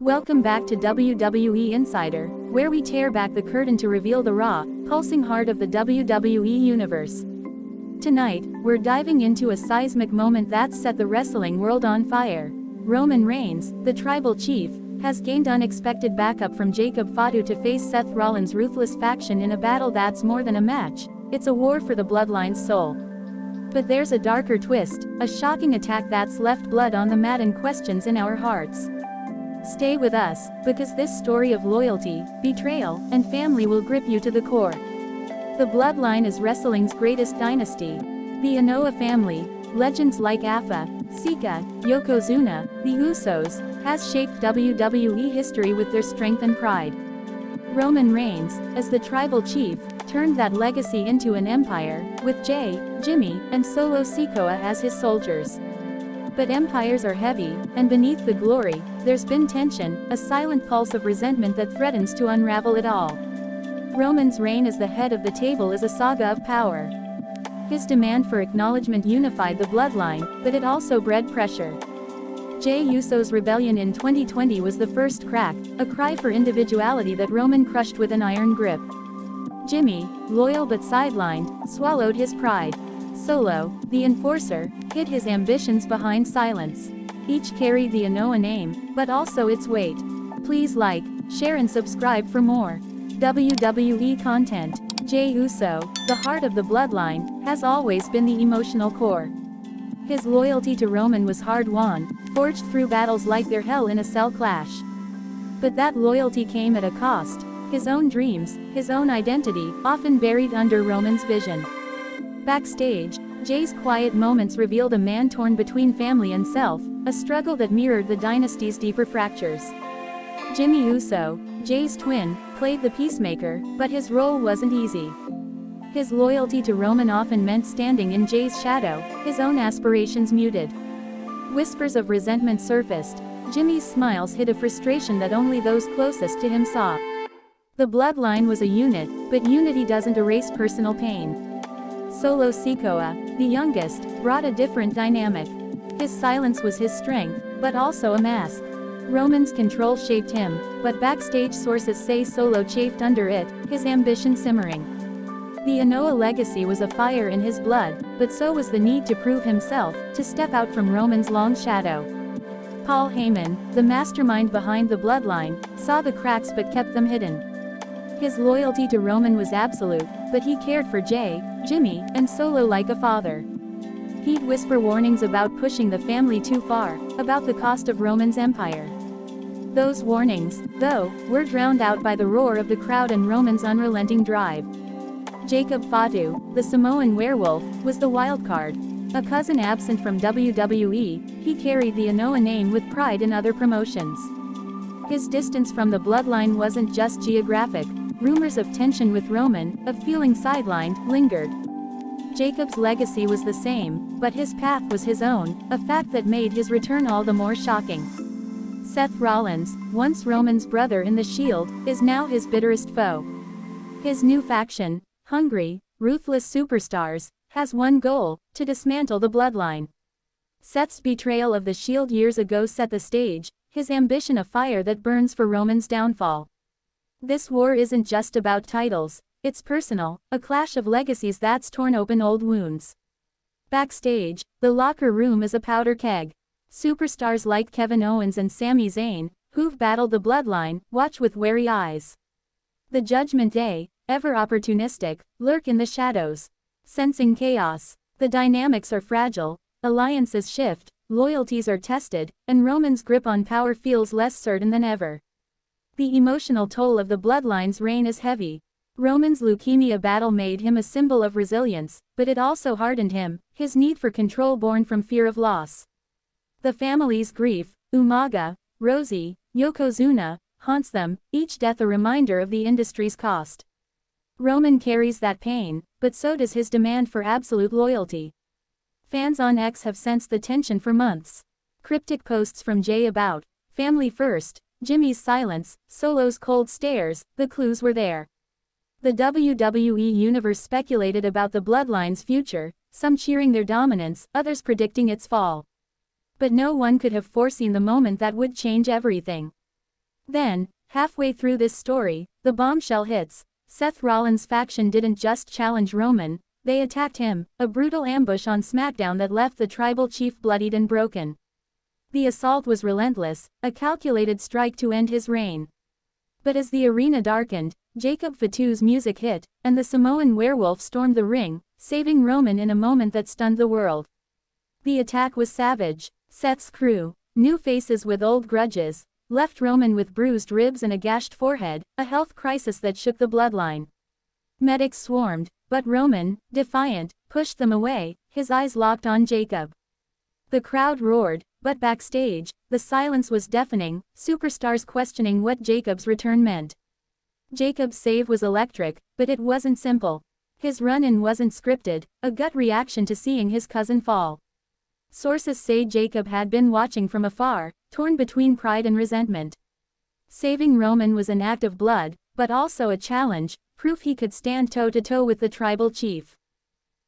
Welcome back to WWE Insider, where we tear back the curtain to reveal the raw, pulsing heart of the WWE Universe. Tonight, we're diving into a seismic moment that's set the wrestling world on fire. Roman Reigns, the tribal chief, has gained unexpected backup from Fatu to face Seth Rollins' ruthless faction in a battle that's more than a match, it's a war for the bloodline's soul. But there's a darker twist, a shocking attack that's left blood on the mat and questions in our hearts. Stay with us, because this story of loyalty, betrayal, and family will grip you to the core. The bloodline is wrestling's greatest dynasty. The Anoa'i family, legends like Afa, Sika, Yokozuna, the Usos, has shaped WWE history with their strength and pride. Roman Reigns, as the tribal chief, turned that legacy into an empire, with Jey, Jimmy, and Solo Sikoa as his soldiers. But empires are heavy, and beneath the glory, there's been tension, a silent pulse of resentment that threatens to unravel it all. Roman's reign as the head of the table is a saga of power. His demand for acknowledgement unified the bloodline, but it also bred pressure. Jey Uso's rebellion in 2020 was the first crack, a cry for individuality that Roman crushed with an iron grip. Jimmy, loyal but sidelined, swallowed his pride. Solo, the enforcer, hid his ambitions behind silence. Each carried the Anoa'i name, but also its weight. Please like, share and subscribe for more WWE content. Jey Uso, the heart of the bloodline, has always been the emotional core. His loyalty to Roman was hard-won, forged through battles like their Hell in a Cell clash. But that loyalty came at a cost. His own dreams, his own identity, often buried under Roman's vision. Backstage, Jey's quiet moments revealed a man torn between family and self, a struggle that mirrored the dynasty's deeper fractures. Jimmy Uso, Jey's twin, played the peacemaker, but his role wasn't easy. His loyalty to Roman often meant standing in Jey's shadow, his own aspirations muted. Whispers of resentment surfaced. Jimmy's smiles hid a frustration that only those closest to him saw. The bloodline was a unit, but unity doesn't erase personal pain. Solo Sikoa, the youngest, brought a different dynamic. His silence was his strength, but also a mask. Roman's control shaped him, but backstage sources say Solo chafed under it, his ambition simmering. The Anoa'i legacy was a fire in his blood, but so was the need to prove himself, to step out from Roman's long shadow. Paul Heyman, the mastermind behind the bloodline, saw the cracks but kept them hidden. His loyalty to Roman was absolute, but he cared for Jey, Jimmy, and Solo like a father. He'd whisper warnings about pushing the family too far, about the cost of Roman's empire. Those warnings, though, were drowned out by the roar of the crowd and Roman's unrelenting drive. Fatu, the Samoan werewolf, was the wild card. A cousin absent from WWE, he carried the Anoa'i name with pride in other promotions. His distance from the bloodline wasn't just geographic. Rumors of tension with Roman, of feeling sidelined, lingered. Jacob's legacy was the same, but his path was his own, a fact that made his return all the more shocking. Seth Rollins, once Roman's brother in the Shield, is now his bitterest foe. His new faction, hungry, ruthless superstars, has one goal, to dismantle the bloodline. Seth's betrayal of the Shield years ago set the stage, his ambition a fire that burns for Roman's downfall. This war isn't just about titles, it's personal, a clash of legacies that's torn open old wounds. Backstage, the locker room is a powder keg. Superstars like Kevin Owens and Sami Zayn, who've battled the bloodline, watch with wary eyes. The Judgment Day, ever opportunistic, lurk in the shadows. Sensing chaos, the dynamics are fragile, alliances shift, loyalties are tested, and Roman's grip on power feels less certain than ever. The emotional toll of the bloodline's reign is heavy. Roman's leukemia battle made him a symbol of resilience, but it also hardened him, his need for control born from fear of loss. The family's grief, Umaga, Rosie, Yokozuna, haunts them, each death a reminder of the industry's cost. Roman carries that pain, but so does his demand for absolute loyalty. Fans on X have sensed the tension for months. Cryptic posts from Jey about family first, Jimmy's silence, Solo's cold stares, the clues were there. The WWE Universe speculated about the bloodline's future, some cheering their dominance, others predicting its fall. But no one could have foreseen the moment that would change everything. Then, halfway through this story, the bombshell hits. Seth Rollins' faction didn't just challenge Roman, they attacked him, a brutal ambush on SmackDown that left the tribal chief bloodied and broken. The assault was relentless, a calculated strike to end his reign. But as the arena darkened, Jacob Fatu's music hit, and the Samoan werewolf stormed the ring, saving Roman in a moment that stunned the world. The attack was savage. Seth's crew, new faces with old grudges, left Roman with bruised ribs and a gashed forehead, a health crisis that shook the bloodline. Medics swarmed, but Roman, defiant, pushed them away, his eyes locked on Jacob. The crowd roared, but backstage, the silence was deafening, superstars questioning what Jacob's return meant. Jacob's save was electric, but it wasn't simple. His run-in wasn't scripted, a gut reaction to seeing his cousin fall. Sources say Jacob had been watching from afar, torn between pride and resentment. Saving Roman was an act of blood, but also a challenge, proof he could stand toe-to-toe with the tribal chief.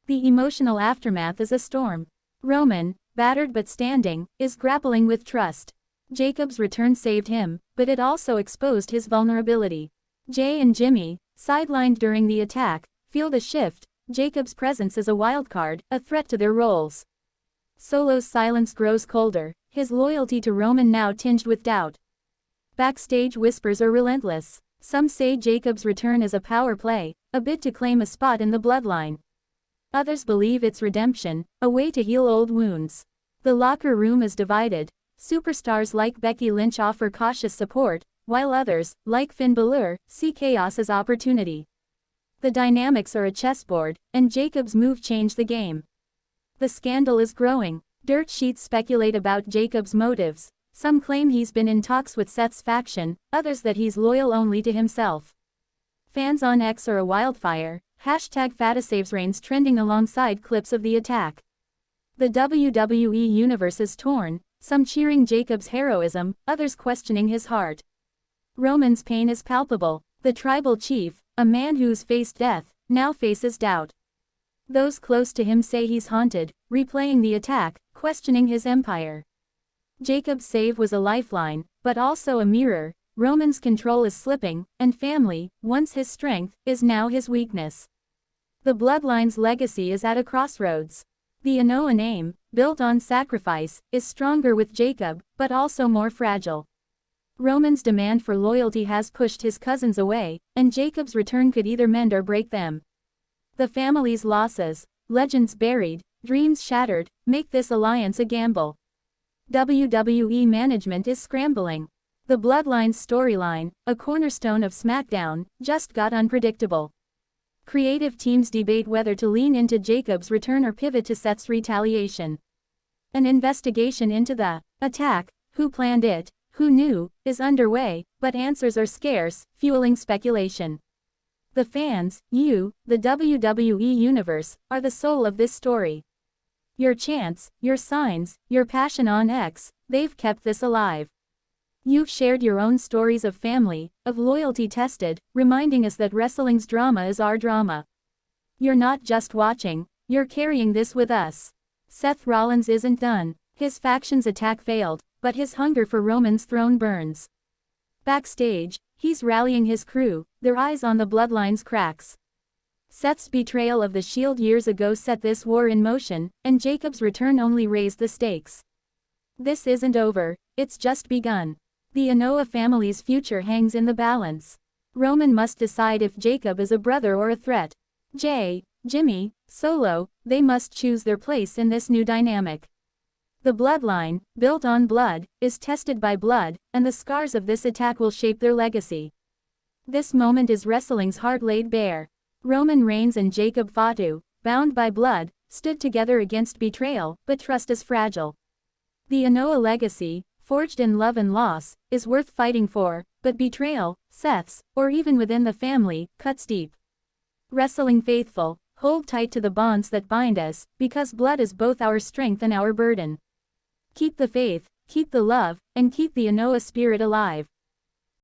The emotional aftermath is a storm. Roman, battered but standing, is grappling with trust. Jacob's return saved him, but it also exposed his vulnerability. Jay and Jimmy, sidelined during the attack, feel the shift. Jacob's presence is a wildcard, a threat to their roles. Solo's silence grows colder, his loyalty to Roman now tinged with doubt. Backstage whispers are relentless. Some say Jacob's return is a power play, a bid to claim a spot in the bloodline. Others believe it's redemption, a way to heal old wounds. The locker room is divided. Superstars like Becky Lynch offer cautious support, while others, like Finn Balor, see chaos as opportunity. The dynamics are a chessboard, and Jacob's move changed the game. The scandal is growing. Dirt sheets speculate about Jacob's motives. Some claim he's been in talks with Seth's faction, others that he's loyal only to himself. Fans on X are a wildfire, #FataSavesReigns reigns trending alongside clips of the attack. The WWE universe is torn, some cheering Jacob's heroism, others questioning his heart. Roman's pain is palpable. The tribal chief, a man who's faced death, now faces doubt. Those close to him say he's haunted, replaying the attack, questioning his empire. Jacob's save was a lifeline, but also a mirror. Roman's control is slipping, and family, once his strength, is now his weakness. The bloodline's legacy is at a crossroads. The Anoa name, built on sacrifice, is stronger with Jacob, but also more fragile. Roman's demand for loyalty has pushed his cousins away, and Jacob's return could either mend or break them. The family's losses, legends buried, dreams shattered, make this alliance a gamble. WWE management is scrambling. The Bloodline's storyline, a cornerstone of SmackDown, just got unpredictable. Creative teams debate whether to lean into Jacob's return or pivot to Seth's retaliation. An investigation into the attack, who planned it, who knew, is underway, but answers are scarce, fueling speculation. The fans, you, the WWE Universe, are the soul of this story. Your chants, your signs, your passion on X, they've kept this alive. You've shared your own stories of family, of loyalty tested, reminding us that wrestling's drama is our drama. You're not just watching, you're carrying this with us. Seth Rollins isn't done. His faction's attack failed, but his hunger for Roman's throne burns. Backstage, he's rallying his crew, their eyes on the bloodline's cracks. Seth's betrayal of the Shield years ago set this war in motion, and Jacob's return only raised the stakes. This isn't over, it's just begun. The Anoa family's future hangs in the balance. Roman must decide if Jacob is a brother or a threat. Jay, Jimmy, Solo, they must choose their place in this new dynamic. The bloodline, built on blood, is tested by blood, and the scars of this attack will shape their legacy. This moment is wrestling's heart laid bare. Roman Reigns and Jacob Fatu, bound by blood, stood together against betrayal, but trust is fragile. The Anoa legacy, forged in love and loss, is worth fighting for, but betrayal, Seth's, or even within the family, cuts deep. Wrestling faithful, hold tight to the bonds that bind us, because blood is both our strength and our burden. Keep the faith, keep the love, and keep the Anoa spirit alive.